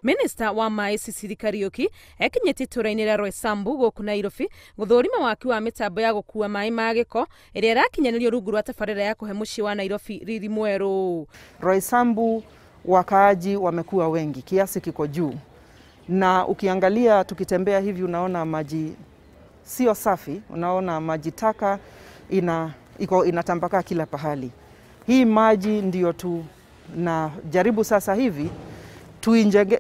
Minister wa mai Thirikari ekinyĩte itũra-inĩ rĩa Roysambu gũkũ Nairobi gũthũrima waki wa mĩtambo ya gũkua mai ma gĩko ĩrĩa ĩrakinyanĩrio rungu rwa tabarĩra ya kũhe mũciĩ wa Nairobi riri mwerũ. Roysambu wakaaji wamekuwa wengi, kiasi kiko juu, na ukiangalia tukitembea hivi unaona maji sio safi, unaona maji taka inatambaka kila pahali. Hii maji ndio na jaribu sasa hivi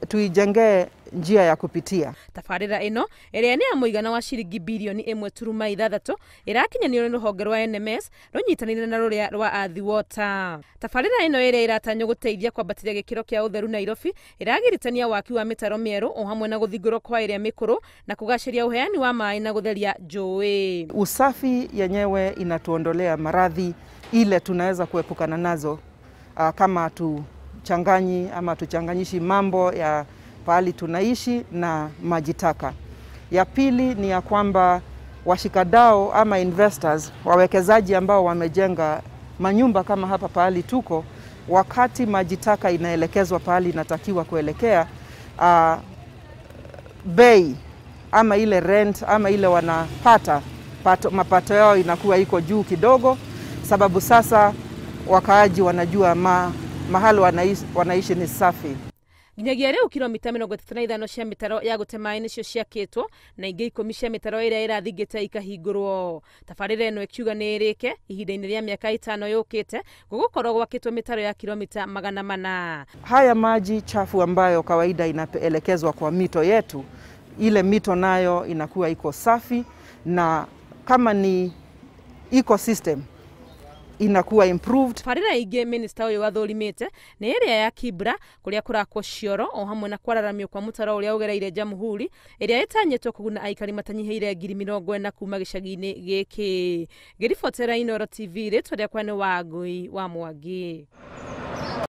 tuijenge njia ya kupitia. Tabarĩra ĩno ĩrĩa nĩ ya mũigana wa ciringi bilioni 1.6 ĩrakinyanĩrio nĩ rũhonge rwa NMS rũnyitanĩire na rũrĩa rwa Athi Water. Tabarĩra ĩno ĩrĩa ĩratanywo gũteithia kwambatĩria gĩkĩro kĩa ũtheru Nairobi ĩragĩrĩtania waki wa mĩtaro mĩerũ o hamwe na gũthingũrwo kwa ĩrĩa mĩkũrũ na kũgacĩria uheani wa maĩ na gũtheria njũĩ. Usafi yenyewe inatuondolea maradhi ile tunaweza kuepukana nazo kama tuchanganyi ama tuchanganyishi mambo ya pahali tunaishi na maji taka. Ya pili ni ya kwamba washikadau ama investors, wawekezaji ambao wamejenga manyumba kama hapa pahali tuko, wakati maji taka inaelekezwa pahali inatakiwa kuelekea, bei ama ile rent ama ile wanapata mapato yao inakuwa iko juu kidogo, sababu sasa wakaaji wanajua mahali wanaishi ni safi. Nginyagia rĩu kiromita 35 cia mĩtaro ya gũte maĩ nĩcio ciakĩtwo na ingĩ 10 cia mĩtaro ĩrĩa ĩrathingĩte ikahingũrwo. Tabarĩra ĩno ĩkiuga nĩ ĩrĩke ihinda-inĩ rĩa mĩaka 5 yũkĩte gũgũkorwo gwakĩtwo mĩtaro ya kilomita 400. Haya maji chafu ambayo kawaida inaelekezwa kwa mito yetu, ile mito nayo inakuwa iko safi, na kama ni ecosystem inakuwa improved. Tabarĩra ingĩ minister ũyũ wathurimĩte nĩ ĩrĩa ya Kibra kũrĩa kũrakwo cioro o hamwe na kwararamio kwa mũtaro ũrĩa ũgereire Jamhuri ĩrĩa ĩtanyĩtwo kũguna aikari matanyihĩire 40,000 kuma gĩcagi-inĩ gĩkĩ. Ngĩribotera Inooro TV rĩtwa rĩakwa nĩ Wangui wa Mwangi.